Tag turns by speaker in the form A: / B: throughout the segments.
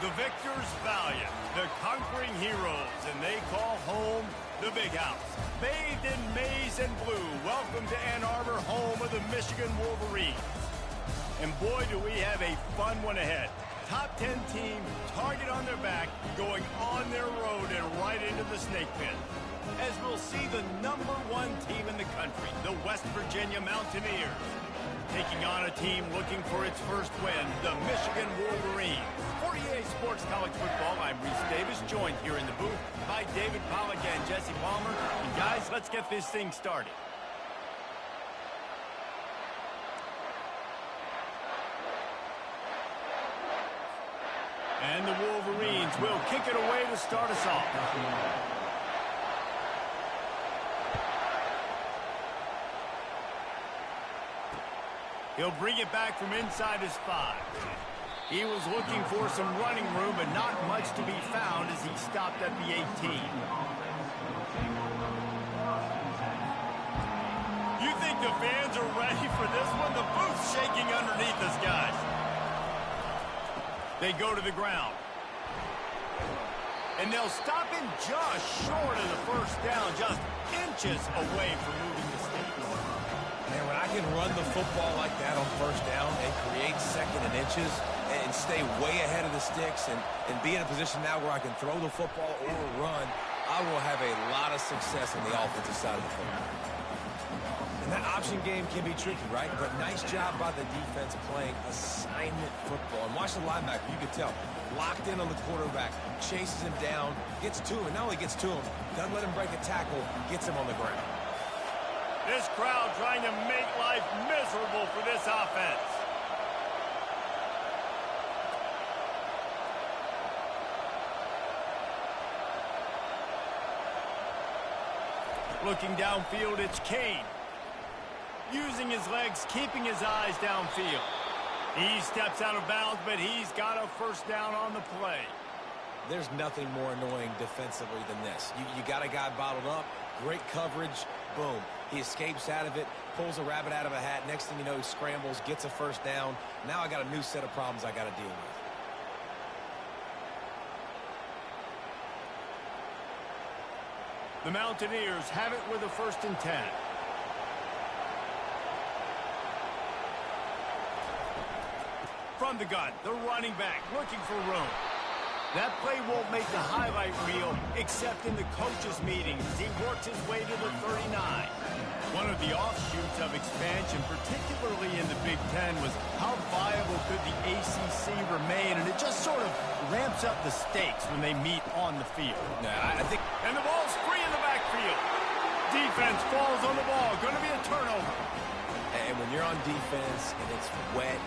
A: The victors valiant, the conquering heroes, and they call home the Big House. Bathed in maize and blue, welcome to Ann Arbor, home of the Michigan Wolverines. And boy, do we have a fun one ahead. Top 10 team, target on their back, going on their road and right into the snake pit. As we'll see the #1 team in the country, the West Virginia Mountaineers, taking on a team looking for its first win, the Michigan Wolverines. For EA Sports College Football, I'm Reese Davis, joined here in the booth by David Pollack and Jesse Palmer. And guys, let's get this thing started. And the Wolverines will kick it away to start us off. He'll bring it back from inside his 5. He was looking for some running room, but not much to be found as he stopped at the 18. You think the fans are ready for this one? The booth's shaking underneath us, guys. They go to the ground. And they'll stop him just short of the first down, just inches away from moving the stakes.
B: Man, when I can run the football like that on first down and create second and inches and stay way ahead of the sticks and be in a position now where I can throw the football or run, I will have a lot of success on the offensive side of the football. And that option game can be tricky, right? But nice job by the defense playing assignment football. And watch the linebacker, you can tell, locked in on the quarterback, chases him down, gets to him, and not only gets to him, doesn't let him break a tackle, gets him on the ground.
A: This crowd trying to make life miserable for this offense. Looking downfield, it's Kane. Using his legs, keeping his eyes downfield. He steps out of bounds, but he's got a first down on the play.
B: There's nothing more annoying defensively than this. You got a guy bottled up, great coverage, boom. He escapes out of it, pulls a rabbit out of a hat. Next thing you know, he scrambles, gets a first down. Now I got a new set of problems I got to deal with.
A: The Mountaineers have it with a 1st and 10. From the gun, the running back looking for room. That play won't make the highlight reel, except in the coaches' meetings as he works his way to the 39. One of the offshoots of expansion, particularly in the Big Ten, was how viable could the ACC remain, and it just sort of ramps up the stakes when they meet on the field.
B: I think...
A: And the ball's free in the backfield. Defense falls on the ball. Going to be a turnover.
B: And when you're on defense and it's wet,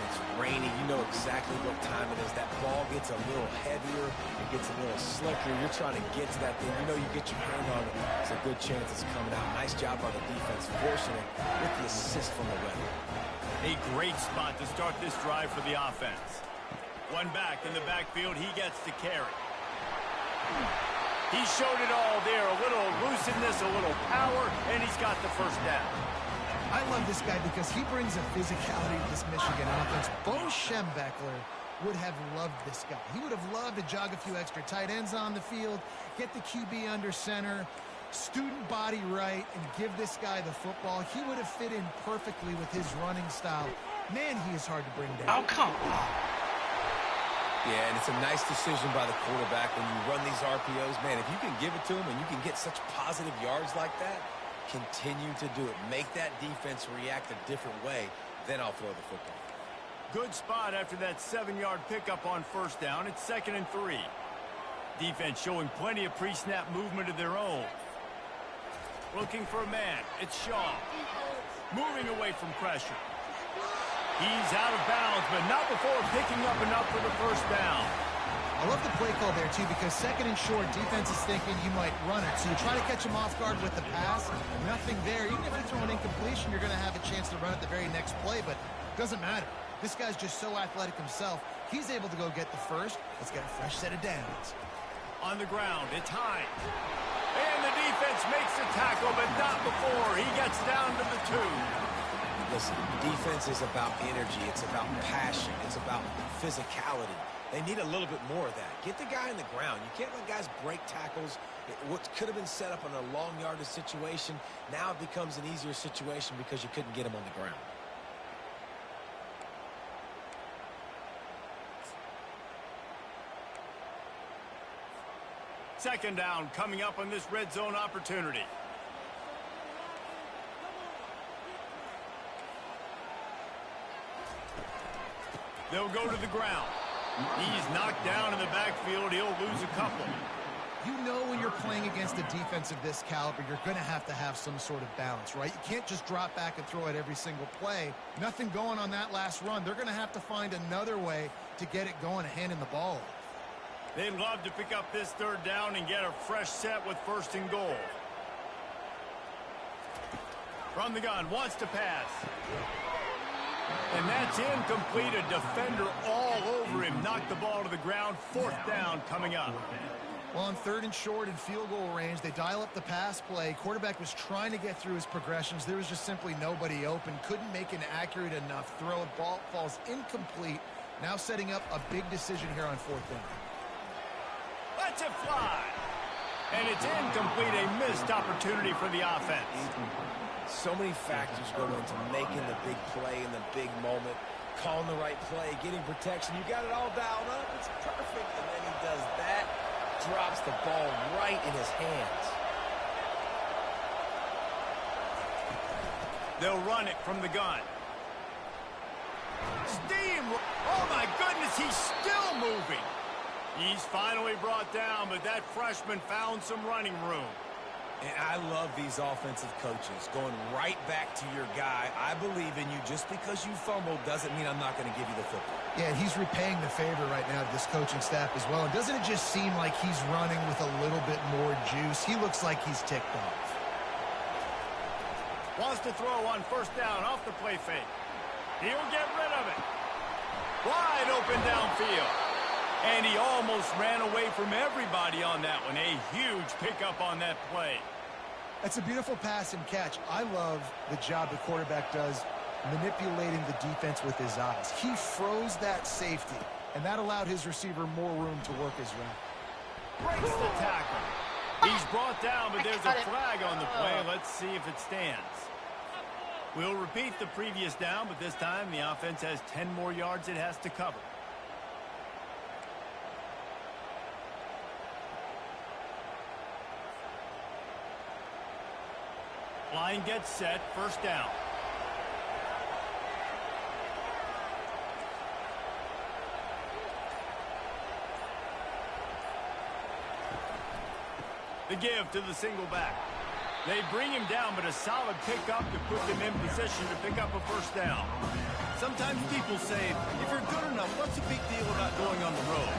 B: it's rainy, you know exactly what time it is. That ball gets a little heavier, it gets a little slicker. You're trying to get to that thing. You know you get your hand on it. It's a good chance it's coming out. Nice job by the defense, forcing it with the assist from the weather.
A: A great spot to start this drive for the offense. One back in the backfield, he gets to carry. He showed it all there. A little elusiveness, a little power, and he's got the first down.
C: I love this guy because he brings a physicality to this Michigan offense. Bo Schembechler would have loved this guy. He would have loved to jog a few extra tight ends on the field, get the QB under center, student body right, and give this guy the football. He would have fit in perfectly with his running style. Man, he is hard to bring down.
D: Oh, come on.
B: Yeah, and it's a nice decision by the quarterback when you run these RPOs. Man, if you can give it to him and you can get such positive yards like that, continue to do it. Make that defense react a different way, then I'll throw the football.
A: Good spot after that 7-yard pickup on first down. It's 2nd and 3. Defense showing plenty of pre-snap movement of their own. Looking for a man. It's Shaw. Moving away from pressure. He's out of bounds, but not before picking up enough for the first down.
C: I love the play call there, too, because 2nd and short, defense is thinking you might run it. So you try to catch him off guard with the pass. Nothing there. Even if you throw an incompletion, you're going to have a chance to run it the very next play, but it doesn't matter. This guy's just so athletic himself. He's able to go get the first. Let's get a fresh set of downs.
A: On the ground, it's Hines. And the defense makes the tackle, but not before he gets down to the 2.
B: Listen, defense is about energy. It's about passion. It's about physicality. They need a little bit more of that. Get the guy on the ground. You can't let guys break tackles. What could have been set up on a long yardage situation, now it becomes an easier situation because you couldn't get him on the ground.
A: Second down coming up on this red zone opportunity. They'll go to the ground. He's knocked down in the backfield. He'll lose a couple.
C: You know when you're playing against a defense of this caliber, you're going to have some sort of balance, right? You can't just drop back and throw it every single play. Nothing going on that last run. They're going to have to find another way to get it going and handing the ball off.
A: They'd love to pick up this third down and get a fresh set with first and goal. From the gun, wants to pass. And that's incomplete. A defender all over him. Knocked the ball to the ground. Fourth down coming up.
C: Well, on third and short and field goal range, they dial up the pass play. Quarterback was trying to get through his progressions. There was just simply nobody open. Couldn't make an accurate enough throw. Ball falls incomplete. Now setting up a big decision here on fourth down.
A: Lets it fly. And it's incomplete. A missed opportunity for the offense.
B: So many factors go into making the big play in the big moment. Calling the right play, getting protection. You got it all dialed up. It's perfect. And then he does that. Drops the ball right in his hands.
A: They'll run it from the gun. Steam! Oh my goodness, he's still moving. He's finally brought down, but that freshman found some running room.
B: And I love these offensive coaches going right back to your guy. I believe in you. Just because you fumbled doesn't mean I'm not going to give you the football.
C: Yeah, he's repaying the favor right now to this coaching staff as well. And doesn't it just seem like he's running with a little bit more juice? He looks like he's ticked off.
A: Wants to throw on first down off the play fake. He'll get rid of it. Wide open downfield. And he almost ran away from everybody on that one. A huge pickup on that play.
C: That's a beautiful pass and catch. I love the job the quarterback does manipulating the defense with his eyes. He froze that safety, and that allowed his receiver more room to work his route.
A: Breaks the tackle. He's brought down, but there's a flag on the play. Let's see if it stands. We'll repeat the previous down, but this time the offense has 10 more yards it has to cover. Line gets set, first down. The give to the single back. They bring him down, but a solid pickup to put them in position to pick up a first down. Sometimes people say, if you're good enough, what's the big deal about going on the road?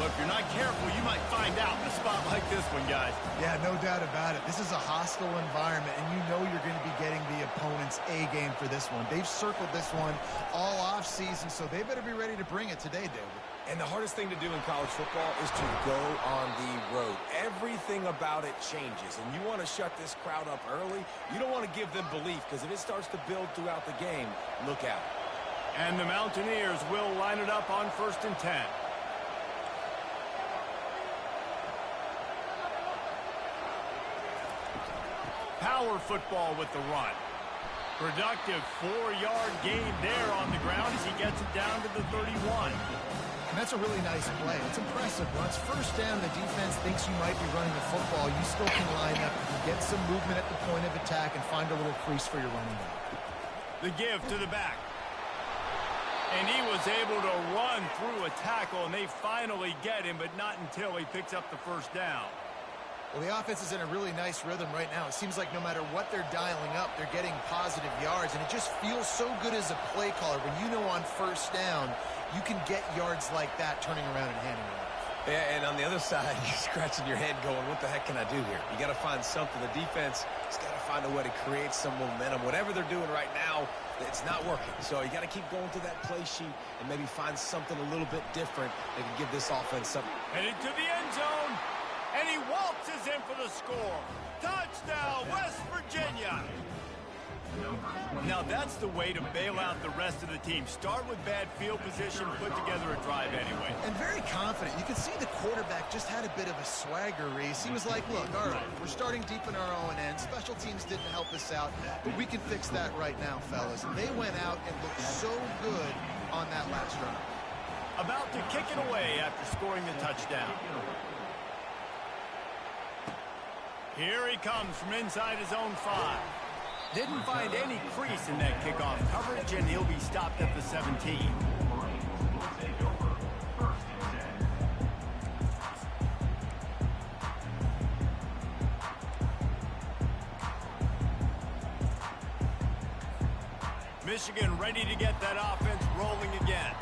A: But if you're not careful, you might find out in a spot like this one, guys.
C: Yeah, no doubt about it. This is a hostile environment, and you know you're going to be getting the opponent's A game for this one. They've circled this one all offseason, so they better be ready to bring it today, David.
B: And the hardest thing to do in college football is to go on the road. Everything about it changes, and you want to shut this crowd up early. You don't want to give them belief, because if it starts to build throughout the game, look out.
A: And the Mountaineers will line it up on 1st and 10. Power football with the run. Productive 4-yard gain there on the ground as he gets it down to the 31.
C: And that's a really nice play. It's impressive. Once first down, the defense thinks you might be running the football. You still can line up. You can get some movement at the point of attack and find a little crease for your running back.
A: The give to the back. And he was able to run through a tackle, and they finally get him, but not until he picks up the first down.
C: Well, the offense is in a really nice rhythm right now. It seems like no matter what they're dialing up, they're getting positive yards, and it just feels so good as a play caller when you know on first down you can get yards like that turning around and handing it off.
B: Yeah, and on the other side, you're scratching your head going, what the heck can I do here? You got to find something. The defense has got to find a way to create some momentum. Whatever they're doing right now, it's not working. So you got to keep going to that play sheet and maybe find something a little bit different that can give this offense something.
A: Headed to the end zone, and he waltzes in for the score. Touchdown, West Virginia. Now that's the way to bail out the rest of the team. Start with bad field position, put together a drive anyway.
C: And very confident. You can see the quarterback just had a bit of a swagger, Reese. He was like, look, all right, we're starting deep in our own end. Special teams didn't help us out, but we can fix that right now, fellas. And they went out and looked so good on that last drive.
A: About to kick it away after scoring the touchdown. Here he comes from inside his own 5. Didn't find any crease in that kickoff coverage, and he'll be stopped at the 17. Michigan ready to get that offense rolling again.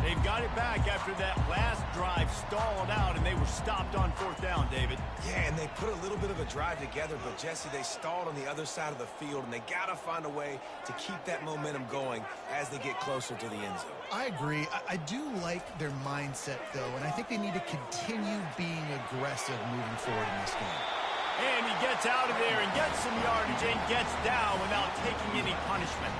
A: They've got it back after that last drive stalled out, and they were stopped on 4th down, David.
B: Yeah, and they put a little bit of a drive together, but, Jesse, they stalled on the other side of the field, and they got to find a way to keep that momentum going as they get closer to the end zone.
C: I agree. I do like their mindset, though, and I think they need to continue being aggressive moving forward in this game.
A: And he gets out of there and gets some yardage and gets down without taking any punishment.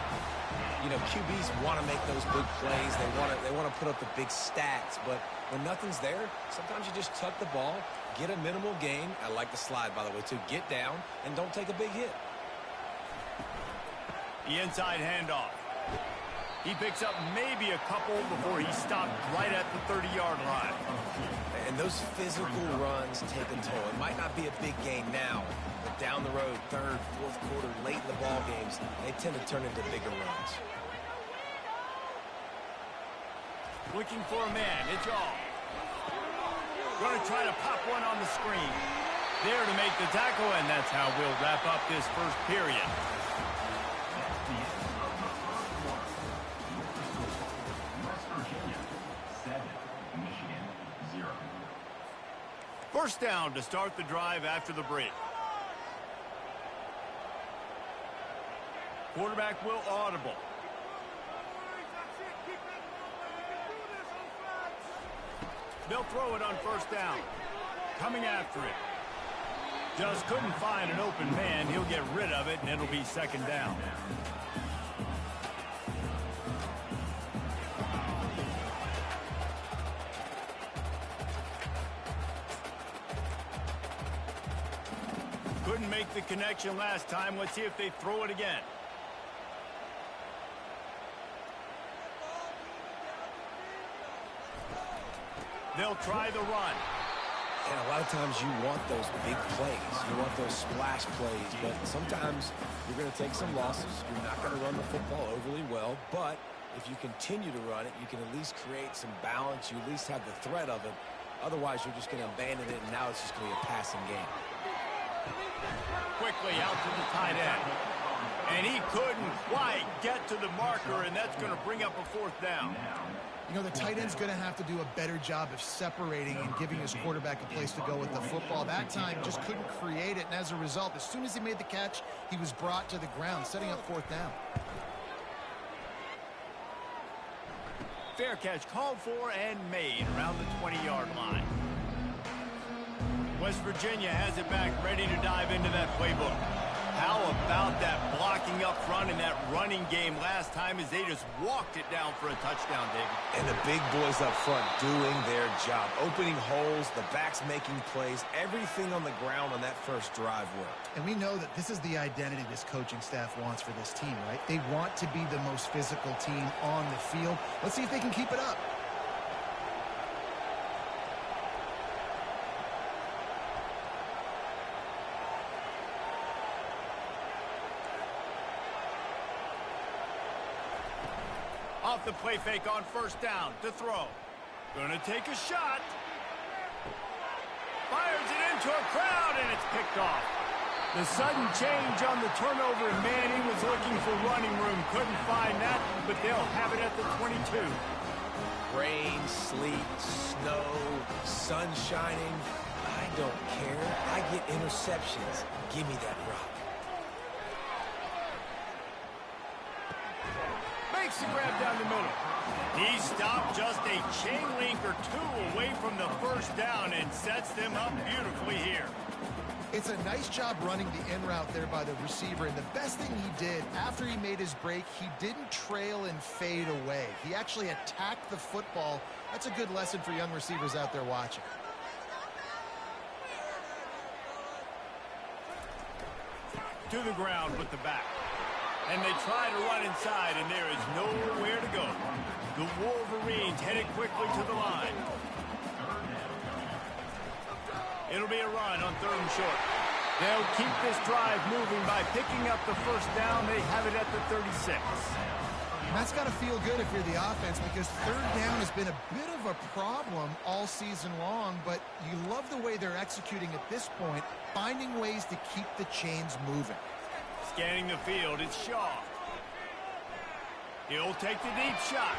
B: You know, QBs want to make those big plays. They want to put up the big stats. But when nothing's there, sometimes you just tuck the ball, get a minimal gain. I like the slide, by the way, too. Get down and don't take a big hit.
A: The inside handoff. He picks up maybe a couple before he stopped right at the 30-yard line.
B: And those physical runs take a toll. It might not be a big gain now, but down the road, 3rd, 4th quarter, late in the ball games, they tend to turn into bigger runs.
A: Looking for a man. It's all. Going to try to pop one on the screen. There to make the tackle, and that's how we'll wrap up this first period. First down to start the drive after the break. Quarterback will audible. They'll throw it on 1st down. Coming after it. Just couldn't find an open man. He'll get rid of it, and it'll be 2nd down. Couldn't make the connection last time. Let's see if they throw it again. They'll try the run.
B: And a lot of times you want those big plays. You want those splash plays. But sometimes you're going to take some losses. You're not going to run the football overly well. But if you continue to run it, you can at least create some balance. You at least have the threat of it. Otherwise, you're just going to abandon it, and now it's just going to be a passing game.
A: Quickly out to the tight end. And he couldn't quite get to the marker, and that's going to bring up a 4th down.
C: You know, the tight end's going to have to do a better job of separating and giving his quarterback a place to go with the football. That time just couldn't create it, and as a result, as soon as he made the catch, he was brought to the ground, setting up 4th down.
A: Fair catch called for and made around the 20-yard line. West Virginia has it back, ready to dive into that playbook. How about that blocking up front and that running game last time as they just walked it down for a touchdown, David?
B: And the big boys up front doing their job. Opening holes, the backs making plays, everything on the ground on that first drive worked.
C: And we know that this is the identity this coaching staff wants for this team, right? They want to be the most physical team on the field. Let's see if they can keep it up.
A: Off the play fake on 1st down to throw. Gonna take a shot. Fires it into a crowd, and it's picked off. The sudden change on the turnover, and Manning was looking for running room. Couldn't find that, but they'll have it at the 22.
B: Rain, sleet, snow, sun shining. I don't care. I get interceptions. Give me that rock.
A: Makes the grab down the middle. He stopped just a chain link or two away from the 1st down and sets them up beautifully here.
C: It's a nice job running the in route there by the receiver, and the best thing he did after he made his break, he didn't trail and fade away. He actually attacked the football. That's a good lesson for young receivers out there watching.
A: To the ground with the back. And they try to run inside, and there is nowhere to go. The Wolverines headed quickly to the line. It'll be a run on 3rd and short. They'll keep this drive moving by picking up the first down. They have it at the 36.
C: And that's got to feel good if you're the offense, because 3rd down has been a bit of a problem all season long, but you love the way they're executing at this point, finding ways to keep the chains moving.
A: Scanning the field, it's Shaw. He'll take the deep shot.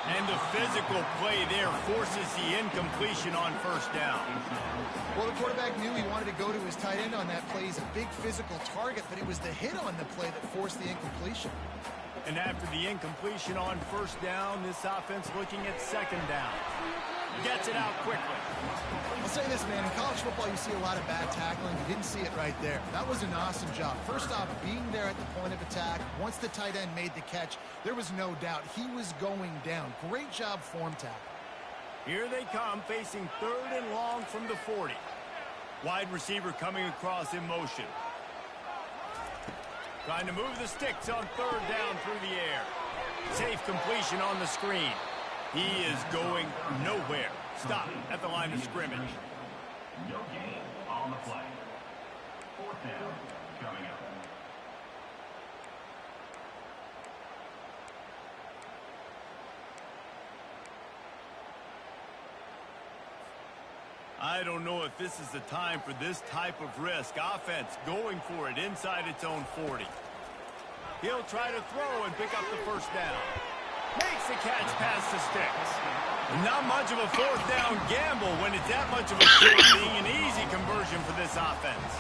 A: And the physical play there forces the incompletion on 1st down.
C: Well, the quarterback knew he wanted to go to his tight end on that play. He's a big physical target, but it was the hit on the play that forced the incompletion.
A: And after the incompletion on 1st down, this offense looking at 2nd down. Gets it out quickly.
C: I'll say this, man. In college football, you see a lot of bad tackling. You didn't see it right there. That was an awesome job. First off, being there at the point of attack. Once the tight end made the catch, there was no doubt he was going down. Great job form tackle.
A: Here they come, facing 3rd and long from the 40. Wide receiver coming across in motion. Trying to move the sticks on 3rd down through the air. Safe completion on the screen. He is going nowhere. Stop at the line of scrimmage.
D: No gain on the play. 4th down coming up.
A: I don't know if this is the time for this type of risk. Offense going for it inside its own 40. He'll try to throw and pick up the 1st down. Makes the catch past the sticks. Not much of a 4th down gamble when it's that much of a short, being an easy conversion for this offense.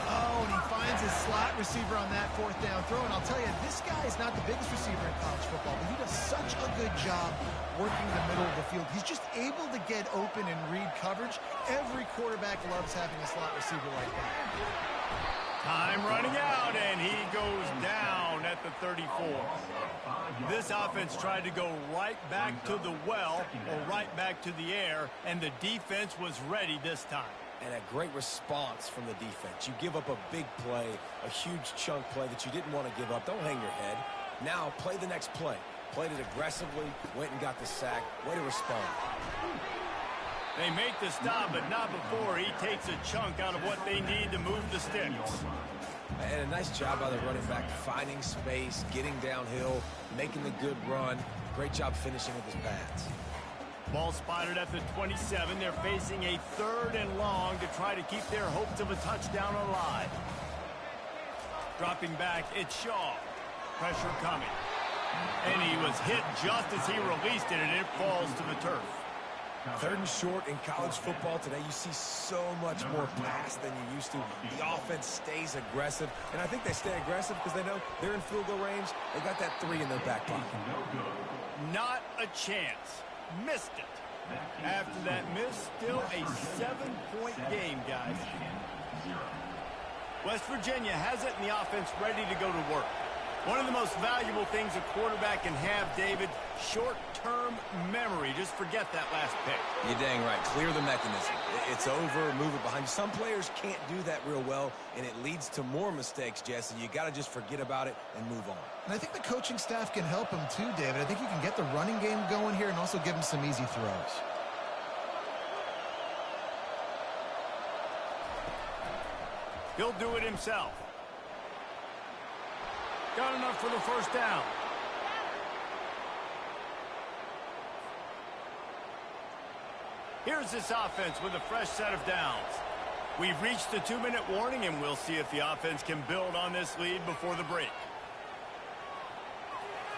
C: Oh, and he finds his slot receiver on that 4th down throw. And I'll tell you, this guy is not the biggest receiver in college football, but he does such a good job working the middle of the field. He's just able to get open and read coverage. Every quarterback loves having a slot receiver like that.
A: Time running out, and he goes down at the 34. This offense tried to go right back to the well or right back to the air, and the defense was ready this time.
B: And a great response from the defense. You give up a big play, a huge chunk play that you didn't want to give up. Don't hang your head. Now play the next play. Played it aggressively, went and got the sack. Way to respond.
A: They make the stop, but not before he takes a chunk out of what they need to move the sticks.
B: And a nice job by the running back, finding space, getting downhill, making the good run. Great job finishing with his pads.
A: Ball spotted at the 27. They're facing a 3rd and long to try to keep their hopes of a touchdown alive. Dropping back, it's Shaw. Pressure coming. And he was hit just as he released it, and it falls to the turf.
B: 3rd and short in college football today, you see so much more pass than you used to. The offense stays aggressive, and I think they stay aggressive because they know they're in field goal range. They got that 3 in their back pocket.
A: Not a chance. Missed it. After that miss, still a 7-point game, guys. West Virginia has it, and the offense ready to go to work. One of the most valuable things a quarterback can have, David, short-term memory. Just forget that last pick.
B: You're dang right. Clear the mechanism. It's over, move it behind you. Some players can't do that real well, and it leads to more mistakes, Jesse. You got to just forget about it and move on.
C: And I think the coaching staff can help him too, David. I think you can get the running game going here and also give him some easy throws.
A: He'll do it himself. Got enough for the 1st down. Here's this offense with a fresh set of downs. We've reached the 2-minute warning, and we'll see if the offense can build on this lead before the break.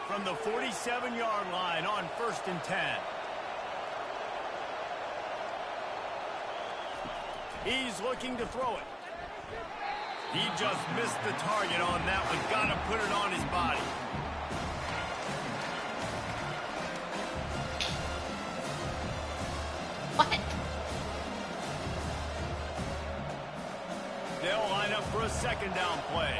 A: From the 47-yard line on 1st and 10. He's looking to throw it. He just missed the target on that one. Got to put it on his body.
E: What?
A: a second down play.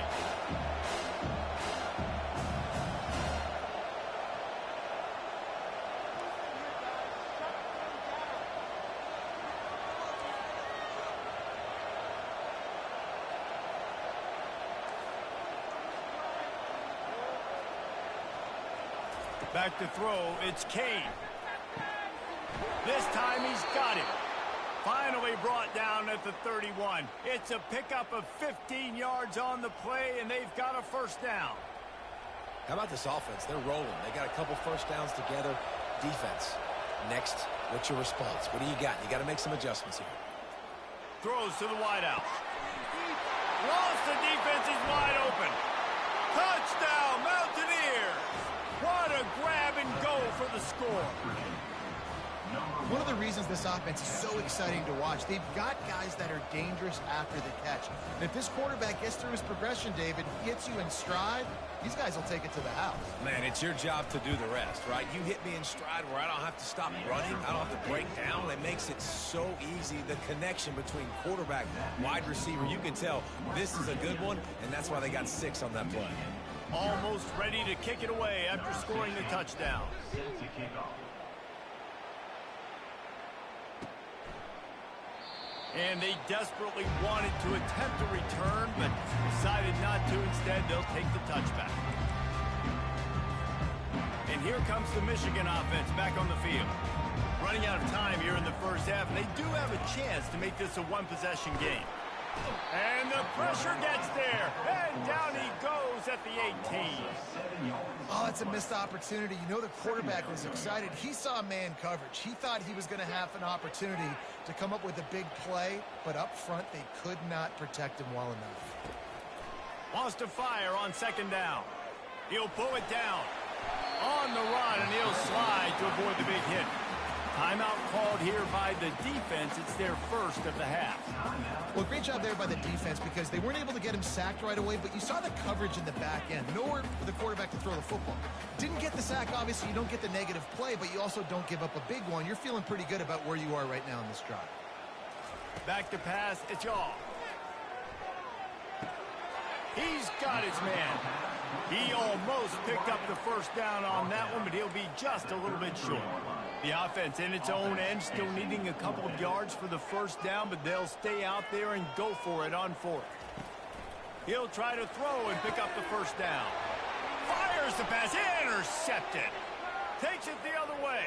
A: Back to throw, it's Kane. This time he's got it. Finally brought down at the 31. It's a pickup of 15 yards on the play, and they've got a first down.
B: How about this offense? They're rolling. They got a couple first downs together. Defense. Next, what's your response? What do you got? You got to make some adjustments here.
A: Throws to the wideout. Lost, the defense is wide open. Touchdown, Mountaineers! What a grab and go for the score.
C: One of the reasons this offense is so exciting to watch, they've got guys that are dangerous after the catch. And if this quarterback gets through his progression, David, hits you in stride, these guys will take it to the house.
B: Man, it's your job to do the rest, right? You hit me in stride where I don't have to stop running. I don't have to break down. It makes it so easy. The connection between quarterback and wide receiver, you can tell this is a good one, and that's why they got 6 on that play.
A: Almost ready to kick it away after scoring the touchdown. And they desperately wanted to attempt a return, but decided not to. Instead, they'll take the touchback. And here comes the Michigan offense back on the field. Running out of time here in the first half, and they do have a chance to make this a one-possession game. And the pressure gets there, and down he goes at the 18.
C: Oh, it's a missed opportunity. You know the quarterback was excited. He saw man coverage. He thought he was going to have an opportunity to come up with a big play, but up front they could not protect him well enough.
A: Wants to fire on second down. He'll pull it down. On the run, and he'll slide to avoid the big hit. Timeout called here by the defense. It's their first of the half.
C: Well, great job there by the defense because they weren't able to get him sacked right away, but you saw the coverage in the back end. Nowhere for the quarterback to throw the football. Didn't get the sack, obviously. You don't get the negative play, but you also don't give up a big one. You're feeling pretty good about where you are right now in this drive.
A: Back to pass, it's y'all. He's got his man. He almost picked up the first down on that one, but he'll be just a little bit short. The offense in its own end, still needing a couple of yards for the first down, but they'll stay out there and go for it on fourth. He'll try to throw and pick up the first down. Fires the pass, intercepted. Takes it the other way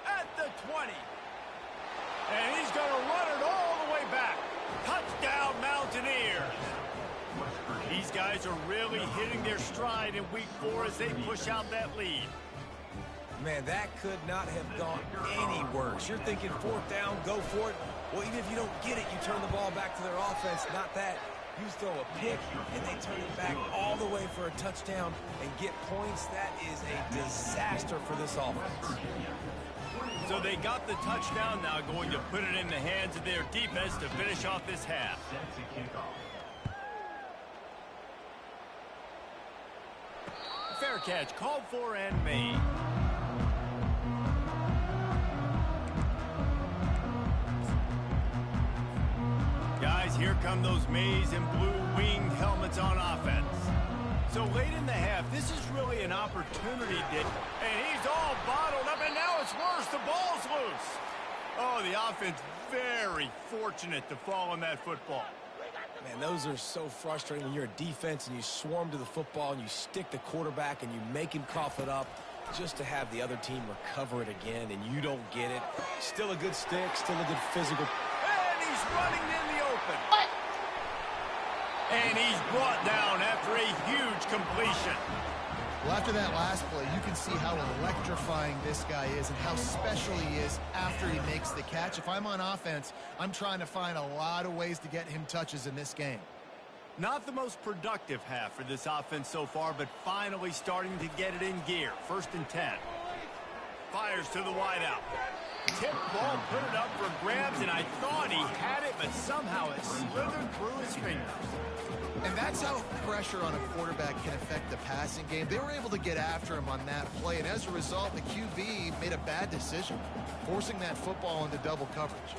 A: at the 20. And he's going to run it all the way back. Touchdown, Mountaineers. These guys are really hitting their stride in week 4 as they push out that lead.
B: Man, that could not have gone any worse. You're thinking fourth down, go for it. Well, even if you don't get it, you turn the ball back to their offense. Not that. You throw a pick, and they turn it back all the way for a touchdown and get points. That is a disaster for this offense.
A: So they got the touchdown, now going to put it in the hands of their defense to finish off this half. Fair catch called for and made. Guys, here come those maize and blue winged helmets on offense. So late in the half, this is really an opportunity day. And he's all bottled up, and now it's worse. The ball's loose. Oh, the offense very fortunate to fall on that football.
B: Man, those are so frustrating when you're a defense and you swarm to the football and you stick the quarterback and you make him cough it up just to have the other team recover it again and you don't get it. Still a good stick, still a good physical.
A: And he's running in the open. What? And he's brought down after a huge completion.
C: Well, after that last play, you can see how electrifying this guy is and how special he is after he makes the catch. If I'm on offense, I'm trying to find a lot of ways to get him touches in this game.
A: Not the most productive half for this offense so far, but finally starting to get it in gear. 1st and 10. Fires to the wideout. Tip ball, put it up for grabs, and I thought he had it, but somehow it slithered through his fingers.
C: And that's how pressure on a quarterback can affect the passing game. They were able to get after him on that play, and as a result, the QB made a bad decision, forcing that football into double coverage.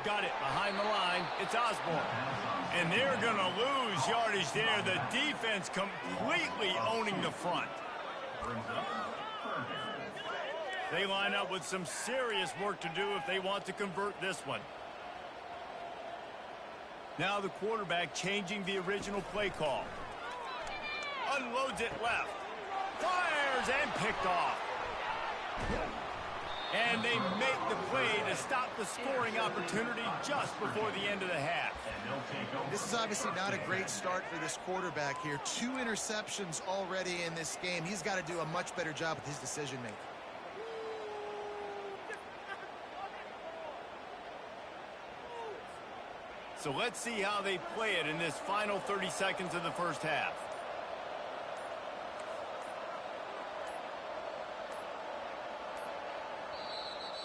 A: got it behind the line. It's Osborne. And they're going to lose yardage there. The defense completely owning the front. They line up with some serious work to do if they want to convert this one. Now the quarterback changing the original play call. Unloads it left. Fires and picked off. And they make the play to stop the scoring opportunity just before the end of the half.
C: This is obviously not a great start for this quarterback here. 2 interceptions already in this game. He's got to do a much better job with his decision-making.
A: So let's see how they play it in this final 30 seconds of the first half.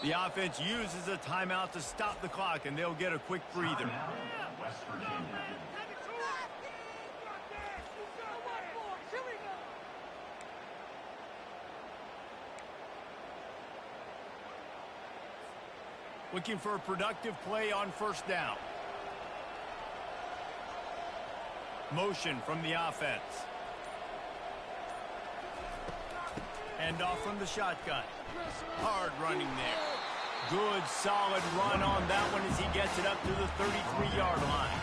A: The offense uses a timeout to stop the clock, and they'll get a quick breather.
D: West Virginia.
A: Looking for a productive play on first down. Motion from the offense. Hand off from the shotgun. Hard running there. Good, solid run on that one as he gets it up to the 33-yard line.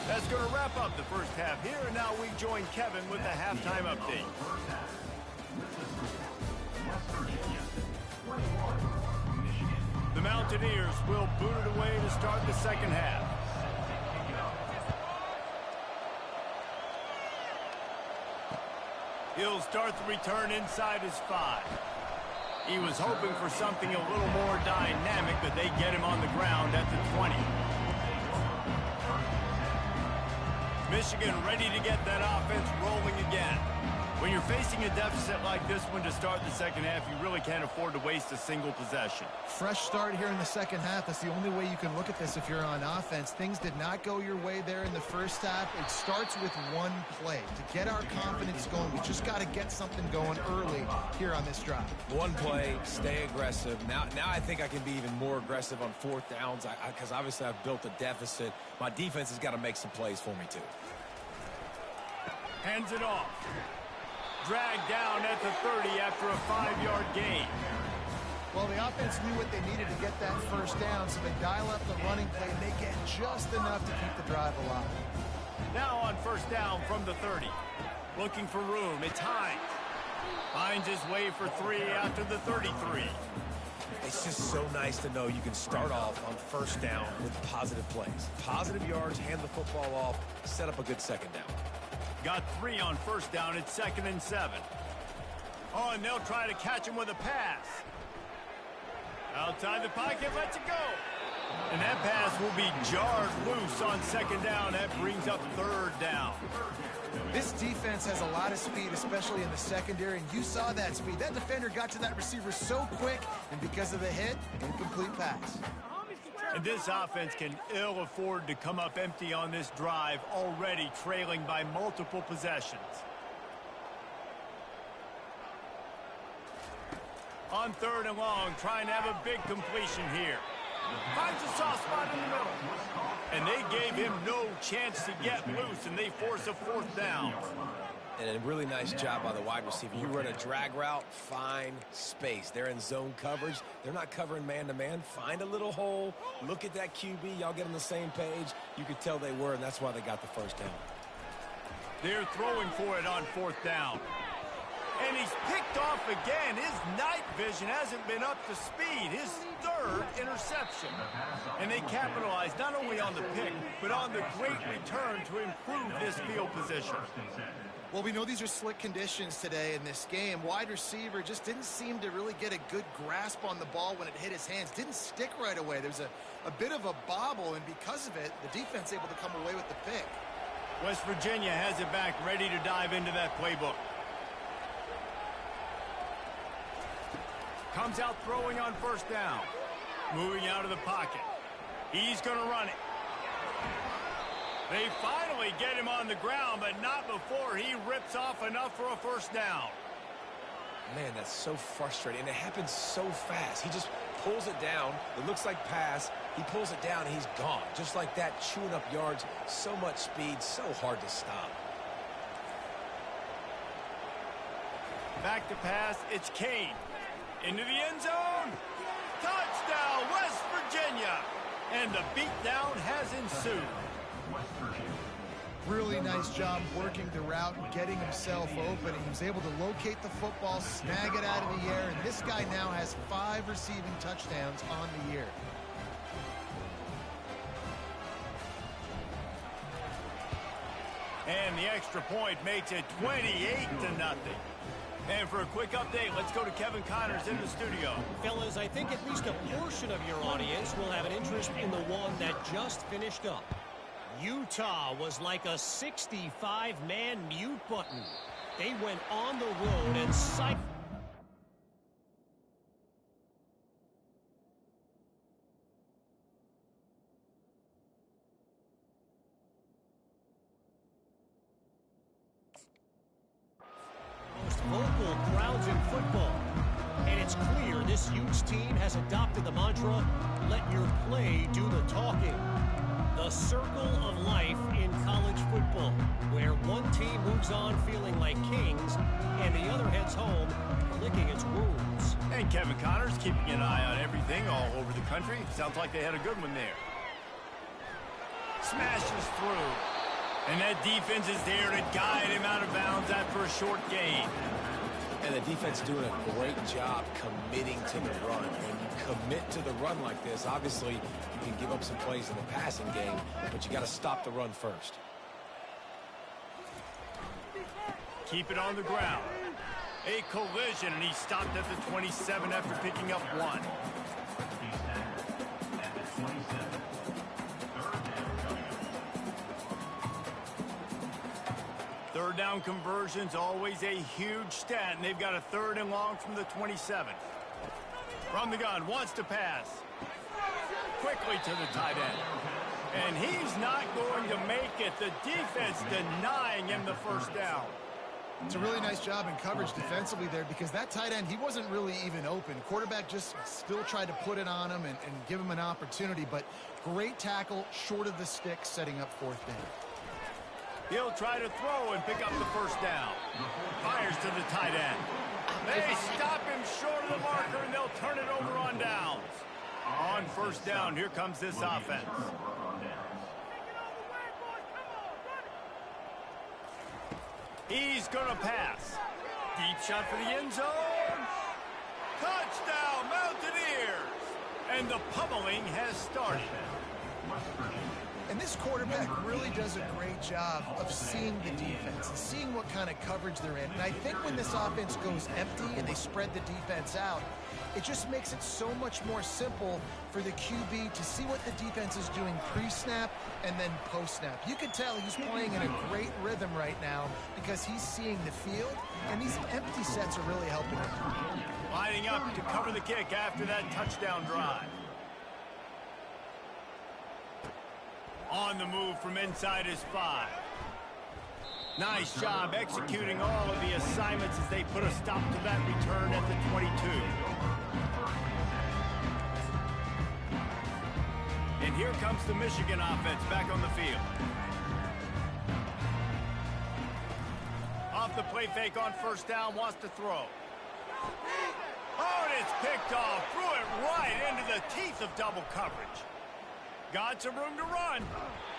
A: That's going to wrap up the first half here, and now we join Kevin with the halftime update. The Mountaineers will boot it away to start the second half. He'll start the return inside his 5. He was hoping for something a little more dynamic, but they get him on the ground at the 20. Michigan ready to get that offense rolling again. When you're facing a deficit like this one to start the second half, you really can't afford to waste a single possession.
C: Fresh start here in the second half. That's the only way you can look at this if you're on offense. Things did not go your way there in the first half. It starts with one play. To get our confidence going, we just got to get something going early here on this drive.
B: One play, stay aggressive. Now I think I can be even more aggressive on fourth downs because obviously I've built a deficit. My defense has got to make some plays for me, too.
A: Hands it off. Dragged down at the 30 after a 5-yard gain.
C: Well, the offense knew what they needed to get that first down, so they dial up the running play, and they get just enough to keep the drive alive.
A: Now on first down from the 30. Looking for room. It's Hines. Finds his way for 3 after the 33.
B: It's just so nice to know you can start off on first down with positive plays. Positive yards, hand the football off, set up a good second down.
A: Got 3 on first down. It's 2nd and 7. Oh, and they'll try to catch him with a pass. Outside the pocket, lets it go. And that pass will be jarred loose on second down. That brings up third down.
C: This defense has a lot of speed, especially in the secondary, and you saw that speed. That defender got to that receiver so quick, and because of the hit, incomplete pass.
A: And this offense can ill afford to come up empty on this drive, already trailing by multiple possessions. On 3rd and long, trying to have a big completion here. Finds a soft spot in the middle. And they gave him no chance to get loose, and they force a 4th down.
B: And a really nice job by the wide receiver. You run a drag route, find space. They're in zone coverage. They're not covering man-to-man. Find a little hole. Look at that QB. Y'all get on the same page. You could tell they were, and that's why they got the first down.
A: They're throwing for it on 4th down. And he's picked off again. His night vision hasn't been up to speed. His 3rd interception. And they capitalize not only on the pick, but on the great return to improve this field position.
C: Well, we know these are slick conditions today in this game. Wide receiver just didn't seem to really get a good grasp on the ball when it hit his hands. Didn't stick right away. There's a bit of a bobble, and because of it, the defense able to come away with the pick.
A: West Virginia has it back, ready to dive into that playbook. Comes out throwing on first down. Moving out of the pocket. He's going to run it. They finally get him on the ground, but not before he rips off enough for a first down.
B: Man, that's so frustrating. And it happens so fast. He just pulls it down. It looks like pass. He pulls it down, and he's gone. Just like that, chewing up yards. So much speed, so hard to stop.
A: Back to pass, it's Kane. Into the end zone. Touchdown, West Virginia. And the beatdown has ensued.
D: West Virginia.
C: Really nice job working the route and getting himself open. He was able to locate the football, snag it out of the air, and this guy now has 5 receiving touchdowns on the year.
A: And the extra point makes it 28-0. And for a quick update, let's go to Kevin Connors in the studio.
E: Fellas, I think at least a portion of your audience will have an interest in the one that just finished up. Utah was like a 65-man mute button. They went on the road and most vocal crowds in football. And it's clear this Utes team has adopted the mantra, let your play do the talking. The circle of life in college football, where one team moves on feeling like kings and the other heads home licking its wounds.
A: And Kevin Connors keeping an eye on everything all over the country. Sounds like they had a good one there. Smashes through. And that defense is there to guide him out of bounds after a short gain.
B: And the defense doing a great job committing to the run. When you commit to the run like this, obviously you can give up some plays in the passing game, but you got to stop the run first.
A: Keep it on the ground. A collision, and he stopped at the 27 after picking up 1.
D: He's tackled at the 27. Third down coming up.
A: Third down conversion's always a huge stat, and they've got a 3rd and long from the 27. From the gun, wants to pass. Quickly to the tight end. And he's not going to make it. The defense denying him the first down.
C: It's a really nice job in coverage defensively there because that tight end, he wasn't really even open. Quarterback just still tried to put it on him and give him an opportunity, but great tackle short of the stick, setting up 4th down.
A: He'll try to throw and pick up the first down. Fires to the tight end. They stop him short of the marker, and they'll turn it over on downs. On first down, here comes this offense. He's going to pass. Deep shot for the end zone. Touchdown, Mountaineers. And the pummeling has started.
C: And this quarterback really does a great job of seeing the defense and seeing what kind of coverage they're in. And I think when this offense goes empty and they spread the defense out, it just makes it so much more simple for the QB to see what the defense is doing pre-snap and then post-snap. You can tell he's playing in a great rhythm right now because he's seeing the field, and these empty sets are really helping him.
A: Lining up to cover the kick after that touchdown drive. On the move from inside his 5. Nice job executing all of the assignments as they put a stop to that return at the 22. And here comes the Michigan offense back on the field. Off the play fake on first down, wants to throw. Oh, and it's picked off. Threw it right into the teeth of double coverage. Got some room to run.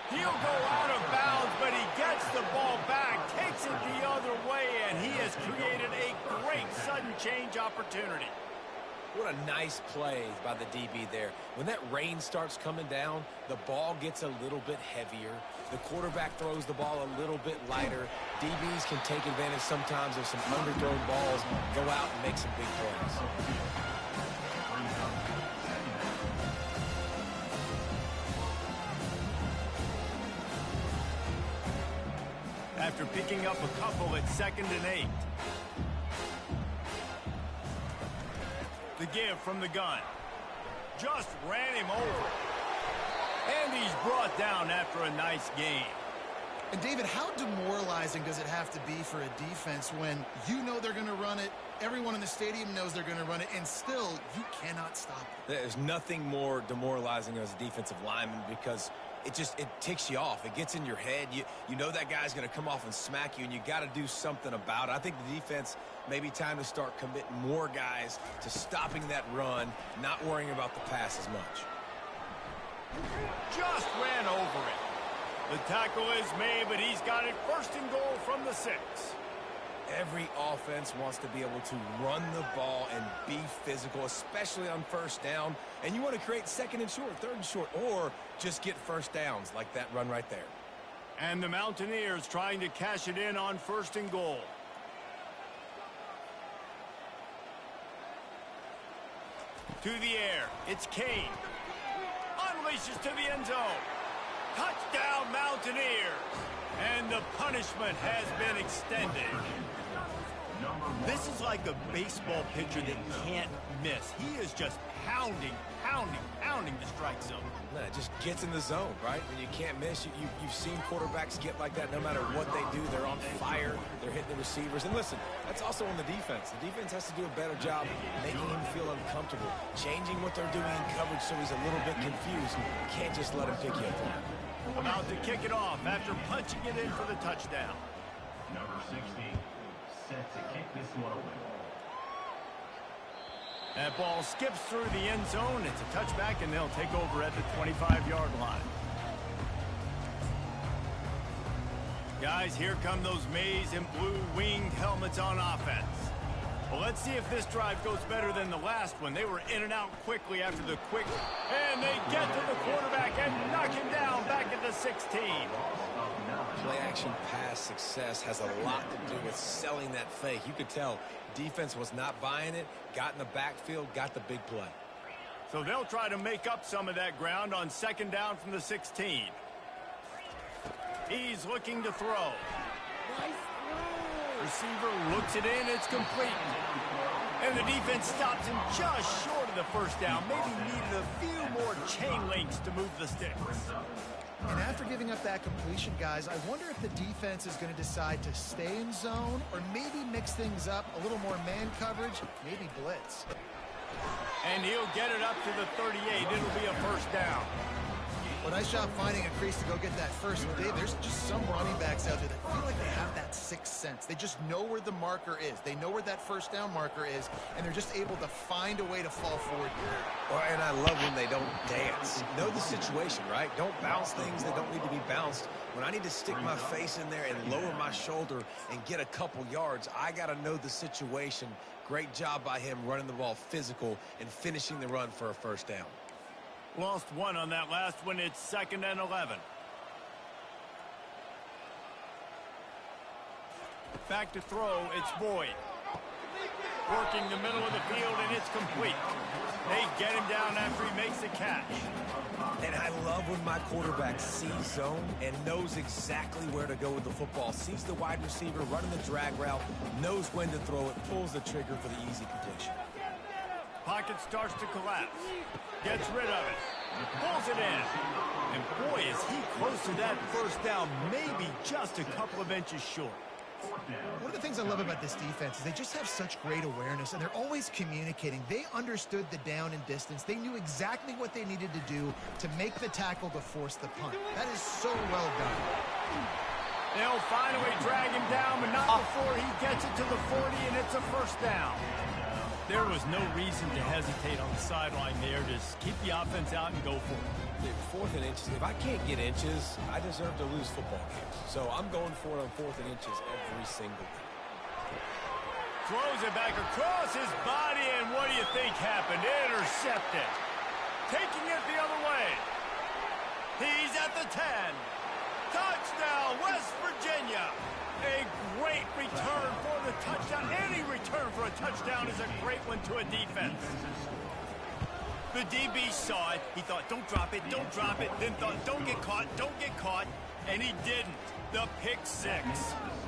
A: He'll go out of bounds, but he gets the ball back, takes it the other way, and he has created a great sudden change opportunity.
B: What a nice play by the DB there. When that rain starts coming down, the ball gets a little bit heavier. The quarterback throws the ball a little bit lighter. DBs can take advantage sometimes of some underthrown balls, go out and make some big plays.
A: After picking up a couple at 2nd and 8. The give from the gun. Just ran him over. And he's brought down after a nice gain.
C: And David, how demoralizing does it have to be for a defense when you know they're going to run it, everyone in the stadium knows they're going to run it, and still you cannot stop it?
B: There's nothing more demoralizing as a defensive lineman because it ticks you off. It gets in your head. You know that guy's going to come off and smack you, and you got to do something about it. I think the defense may be time to start committing more guys to stopping that run, not worrying about the pass as much.
A: Just ran over it. The tackle is made, but he's got it first and goal from the 6.
B: Every offense wants to be able to run the ball and be physical, especially on first down. And you want to create second and short, third and short, or just get first downs like that run right there.
A: And the Mountaineers trying to cash it in on first and goal. To the air, it's Kane. Unleashes to the end zone. Touchdown, Mountaineers. And the punishment has been extended. This is like a baseball pitcher that can't miss. He is just pounding the strike zone.
B: It just gets in the zone, right? When you can't miss, you've seen quarterbacks get like that no matter what they do. They're on fire. They're hitting the receivers. And listen, that's also on the defense. The defense has to do a better job making him feel uncomfortable, changing what they're doing in coverage so he's a little bit confused. You can't just let him pick you apart.
A: About to kick it off after punching it in for the touchdown.
D: Number 60, set to kick this one away.
A: That ball skips through the end zone. It's a touchback, and they'll take over at the 25-yard line. Guys, here come those maize and blue winged helmets on offense. Well, let's see if this drive goes better than the last one. They were in and out quickly after the quick, and they get to the quarterback and knock him down back at the 16.
B: Play-action pass success has a lot to do with selling that fake. You could tell defense was not buying it, got in the backfield, got the big play.
A: So they'll try to make up some of that ground on second down from the 16. He's looking to throw. Receiver looks it in, it's complete. And the defense stops him just short of the first down. Maybe needed a few more chain links to move the sticks.
C: And after giving up that completion, guys, I wonder if the defense is going to decide to stay in zone or maybe mix things up, a little more man coverage, maybe blitz.
A: And he'll get it up to the 38. It'll be a first down.
C: Well, nice job finding a crease to go get that first. And Dave, there's just some running backs out there that feel like they have that sixth sense. They just know where the marker is. They know where that first down marker is, and they're just able to find a way to fall forward.
B: Well, and I love when they don't dance. Know the situation, right? Don't bounce things that don't need to be bounced. When I need to stick my face in there and lower my shoulder and get a couple yards, I got to know the situation. Great job by him running the ball physical and finishing the run for a first down.
A: Lost one on that last one. It's 2nd and 11. Back to throw. It's Boyd. Working the middle of the field, and it's complete. They get him down after he makes the catch.
B: And I love when my quarterback sees zone and knows exactly where to go with the football. Sees the wide receiver running the drag route, knows when to throw it, pulls the trigger for the easy completion.
A: Pocket starts to collapse. Gets rid of it. Pulls it in. And boy, is he close to that first down. Maybe just a couple of inches short.
C: One of the things I love about this defense is they just have such great awareness, and they're always communicating. They understood the down and distance. They knew exactly what they needed to do to make the tackle to force the punt. That is so well done.
A: They'll finally drag him down, but not before he gets it to the 40, and it's a first down. There was no reason to hesitate on the sideline there. Just keep the offense out and go for it.
B: Dude, 4th and inches. If I can't get inches, I deserve to lose football games. So I'm going for it on 4th and inches every single time.
A: Throws it back across his body, and what do you think happened? Intercepted. Taking it the other way. He's at the 10. Touchdown, West Virginia. A great return for the touchdown. Any return for a touchdown is a great one to a defense. The DB saw it. He thought, don't drop it, then thought, don't get caught. And he didn't. The pick six.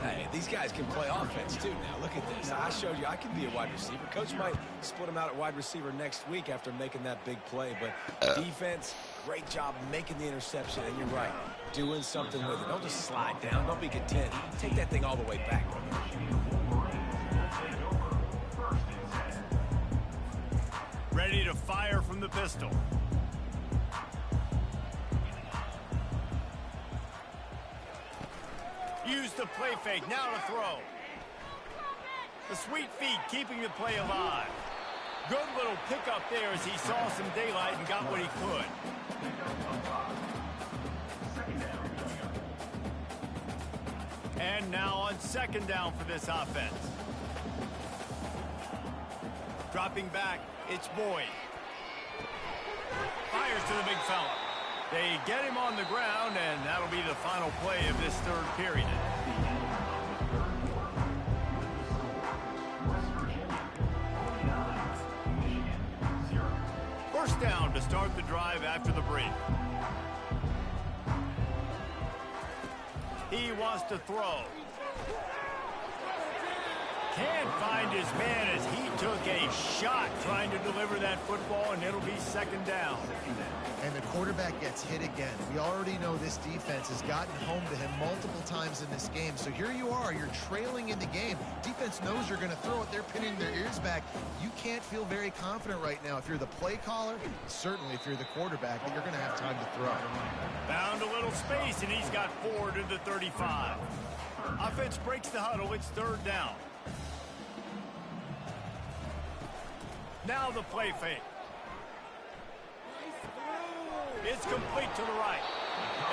B: Hey, these guys can play offense too now. Look at this. I showed you I can be a wide receiver. Coach might split him out at wide receiver next week after making that big play. But defense, great job making the interception. And you're right, doing something with it. Don't just slide down. Don't be content. Take that thing all the way back.
A: Ready to fire from the pistol. Use the play fake, now to throw. The sweet feet keeping the play alive. Good little pickup there as he saw some daylight and got what he could. And now on second down for this offense. Dropping back, it's Boyd. Fires to the big fella. They get him on the ground, and that'll be the final play of this third period. First down to start the drive after the break. He wants to throw. Can't find his man as he took a shot trying to deliver that football, and it'll be second down.
C: And the quarterback gets hit again. We already know this defense has gotten home to him multiple times in this game. So here you are, you're trailing in the game. Defense knows you're going to throw it. They're pinning their ears back. You can't feel very confident right now. If you're the play caller, certainly if you're the quarterback, that you're going to have time to throw.
A: Found a little space, and he's got 4 to the 35. Offense breaks the huddle. It's third down. Now the play fake. It's complete to the right.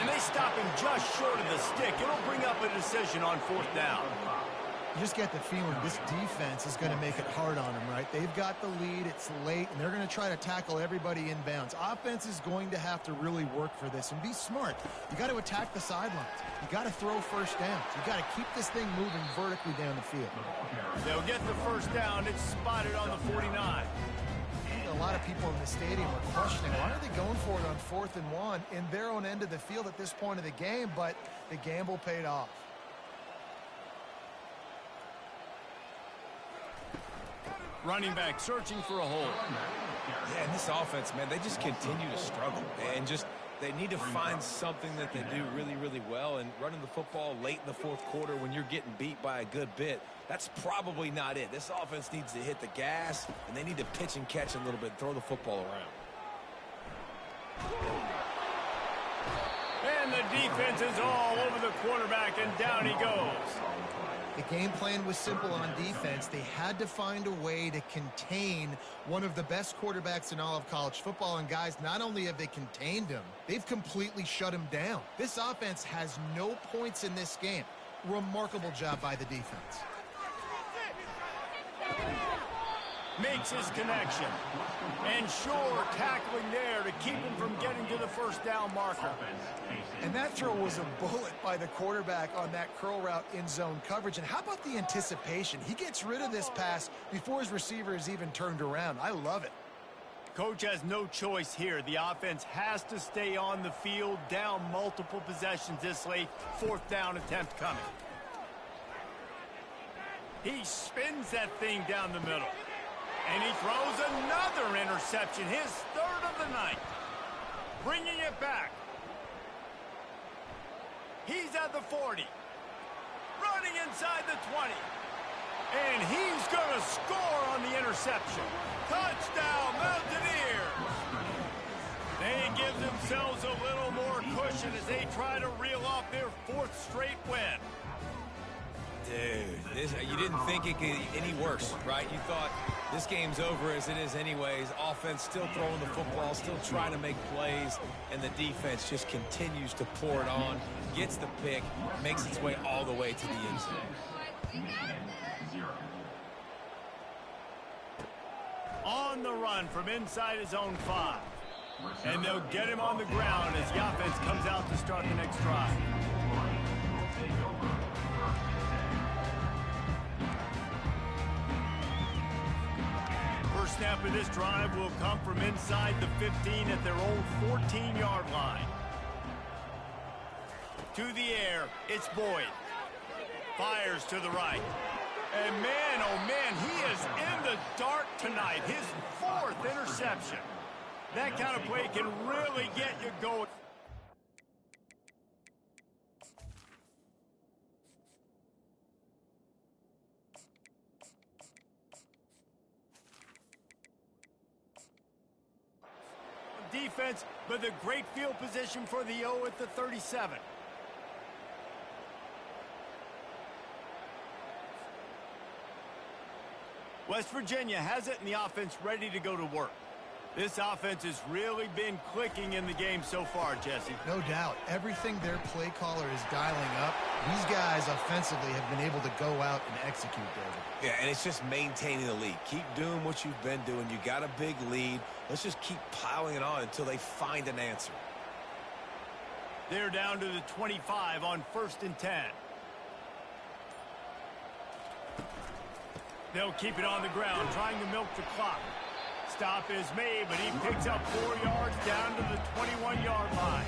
A: And they stop him just short of the stick. It'll bring up a decision on fourth down.
C: You just get the feeling this defense is going to make it hard on them, right? They've got the lead. It's late, and they're going to try to tackle everybody inbounds. Offense is going to have to really work for this and be smart. You got to attack the sidelines. You got to throw first downs. You got to keep this thing moving vertically down the field.
A: They'll get the first down. It's spotted on the 49.
C: A lot of people in the stadium are questioning, why are they going for it on 4th and 1 in their own end of the field at this point of the game? But the gamble paid off.
A: Running back searching for a hole.
B: Yeah, and this offense, man, they just continue to struggle. And just they need to find something that they do really, really well. And running the football late in the fourth quarter when you're getting beat by a good bit, that's probably not it. This offense needs to hit the gas, and they need to pitch and catch a little bit and throw the football around.
A: And the defense is all over the quarterback, and down he goes.
C: The game plan was simple on defense. They had to find a way to contain one of the best quarterbacks in all of college football. And guys, not only have they contained him, they've completely shut him down. This offense has no points in this game. Remarkable job by the defense.
A: Makes his connection. And sure, tackling there to keep him from getting to the first down marker.
C: And that throw was a bullet by the quarterback on that curl route in zone coverage. And how about the anticipation? He gets rid of this pass before his receiver is even turned around. I love it.
A: Coach has no choice here. The offense has to stay on the field, down multiple possessions this late. Fourth down attempt coming. He spins that thing down the middle. And he throws another interception, his third of the night. Bringing it back. He's at the 40. Running inside the 20. And he's going to score on the interception. Touchdown, Mountaineers. They give themselves a little more cushion as they try to reel off their 4th straight win.
B: Dude, you didn't think it could get any worse, right? You thought this game's over as it is anyways. Offense still throwing the football, still trying to make plays, and the defense just continues to pour it on, gets the pick, makes its way all the way to the end zone.
A: On the run from inside his own 5. And they'll get him on the ground as the offense comes out to start the next drive. First snap of this drive will come from inside the 15 at their own 14-yard line. To the air, it's Boyd. Fires to the right. And man, oh man, he is in the dark tonight. His 4th interception. That kind of play can really get you going. Defense, but the great field position for the O at the 37. West Virginia has it, and the offense ready to go to work. This offense has really been clicking in the game so far, Jesse.
C: No doubt. Everything their play caller is dialing up, these guys offensively have been able to go out and execute, David.
B: Yeah, and it's just maintaining the lead. Keep doing what you've been doing. You got a big lead. Let's just keep piling it on until they find an answer.
A: They're down to the 25 on 1st and 10. They'll keep it on the ground, trying to milk the clock. Stop is made, but he picks up 4 yards down to the 21-yard line.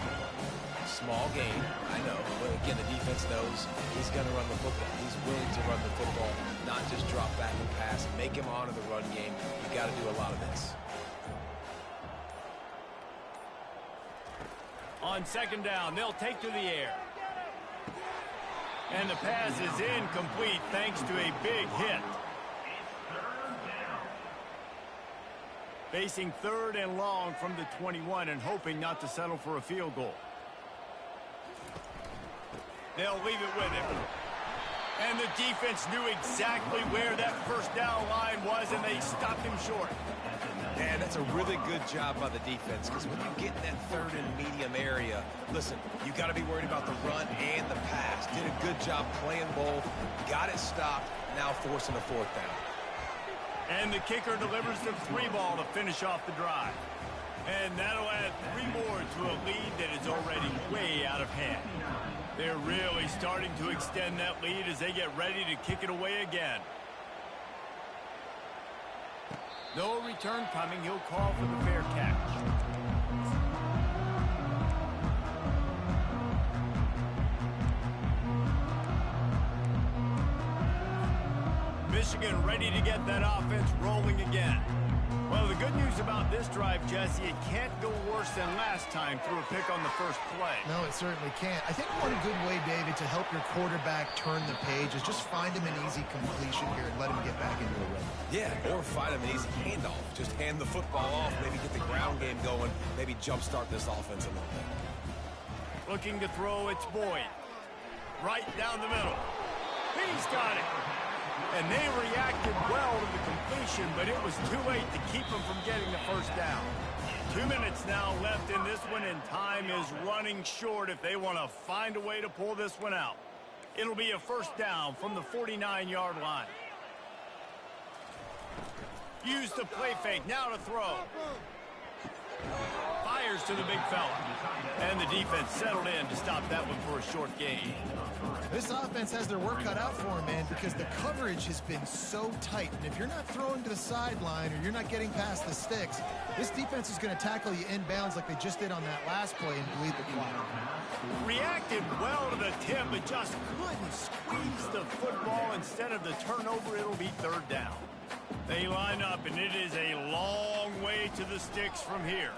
B: Small gain, I know, but again, the defense knows he's going to run the football. He's willing to run the football, not just drop back and pass, make him honor the run game. You got to do a lot of this.
A: On 2nd down, they'll take to the air. And the pass is incomplete thanks to a big hit. Facing 3rd and long from the 21 and hoping not to settle for a field goal. They'll leave it with him. And the defense knew exactly where that 1st down line was, and they stopped him short.
B: Man, that's a really good job by the defense, because when you get in that 3rd and medium area, listen, you got to be worried about the run and the pass. Did a good job playing both, got it stopped, now forcing a 4th down.
A: And the kicker delivers the 3 ball to finish off the drive. And that'll add 3 more to a lead that is already way out of hand. They're really starting to extend that lead as they get ready to kick it away again. No return coming. He'll call for the fair catch. Michigan ready to get that offense rolling again. Well, the good news about this drive, Jesse, it can't go worse than last time through a pick on the first play.
C: No, it certainly can't. I think one good way, David, to help your quarterback turn the page is just find him an easy completion here and let him get back into a rhythm.
B: Yeah, or find him an easy handoff. Just hand the football off, maybe get the ground game going, maybe jumpstart this offense a little bit.
A: Looking to throw, it's Boyd. Right down the middle. He's got it. And they reacted well to the completion, but it was too late to keep them from getting the 1st down. 2 minutes now left in this one, and time is running short if they want to find a way to pull this one out. It'll be a 1st down from the 49-yard line. Use the play fake, now to throw. Fires to the big fella. And the defense settled in to stop that one for a short gain.
C: This offense has their work cut out for them, man, because the coverage has been so tight. And if you're not throwing to the sideline or you're not getting past the sticks, this defense is going to tackle you inbounds like they just did on that last play and bleed the clock.
A: Reacted well to the tip, but just couldn't squeeze the football. Instead of the turnover, it'll be 3rd down. They line up, and it is a long way to the sticks from here.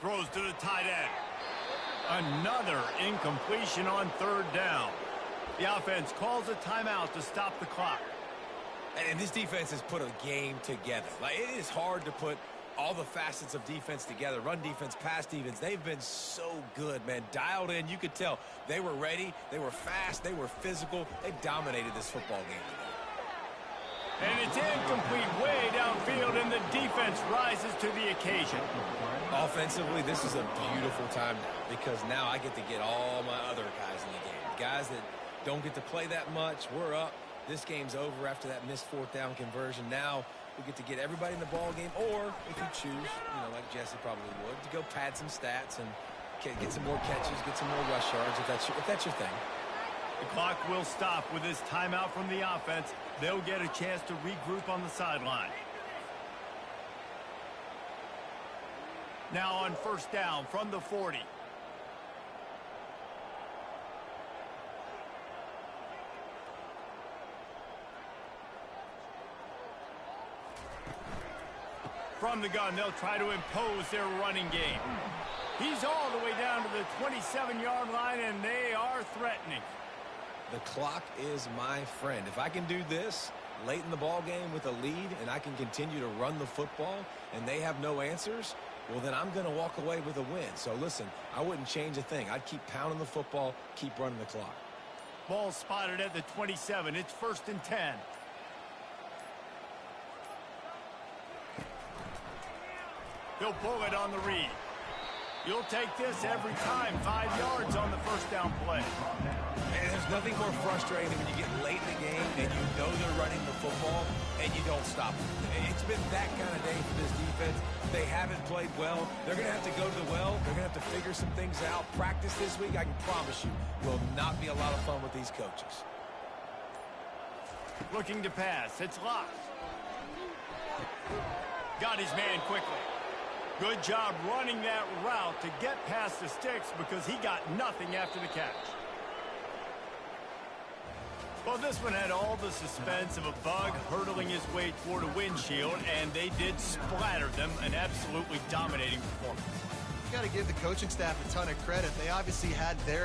A: Throws to the tight end. Another incompletion on 3rd down. The offense calls a timeout to stop the clock.
B: And this defense has put a game together. Like, it is hard to put all the facets of defense together. Run defense, pass defense. They've been so good, man. Dialed in. You could tell they were ready. They were fast. They were physical. They dominated this football game today.
A: And it's incomplete way downfield, and the defense rises to the occasion.
B: Offensively, this is a beautiful time now, because now I get to get all my other guys in the game. Guys that don't get to play that much. We're up. This game's over after that missed 4th down conversion. Now we get to get everybody in the ball game, or if you choose, like Jesse probably would, to go pad some stats and get some more catches, get some more rush yards if that's your thing.
A: The clock will stop with this timeout from the offense. They'll get a chance to regroup on the sideline. Now on 1st down from the 40. From the gun, they'll try to impose their running game. He's all the way down to the 27-yard line, and they are threatening.
B: The clock is my friend. If I can do this late in the ball game with a lead and I can continue to run the football and they have no answers, well, then I'm going to walk away with a win. So, listen, I wouldn't change a thing. I'd keep pounding the football, keep running the clock.
A: Ball spotted at the 27. It's 1st and 10. He'll pull it on the read. You'll take this every time. 5 yards on the first down play.
B: And there's nothing more frustrating than when you get late in the game and you know they're running the football and you don't stop them. It's been that kind of day for this defense. They haven't played well. They're going to have to go to the well. They're going to have to figure some things out. Practice this week, I can promise you, will not be a lot of fun with these coaches.
A: Looking to pass. It's locked. Got his man quickly. Good job running that route to get past the sticks because he got nothing after the catch. Well, this one had all the suspense of a bug hurtling his way toward a windshield, and they did splatter them. An absolutely dominating performance.
C: You got to give the coaching staff a ton of credit. They obviously had their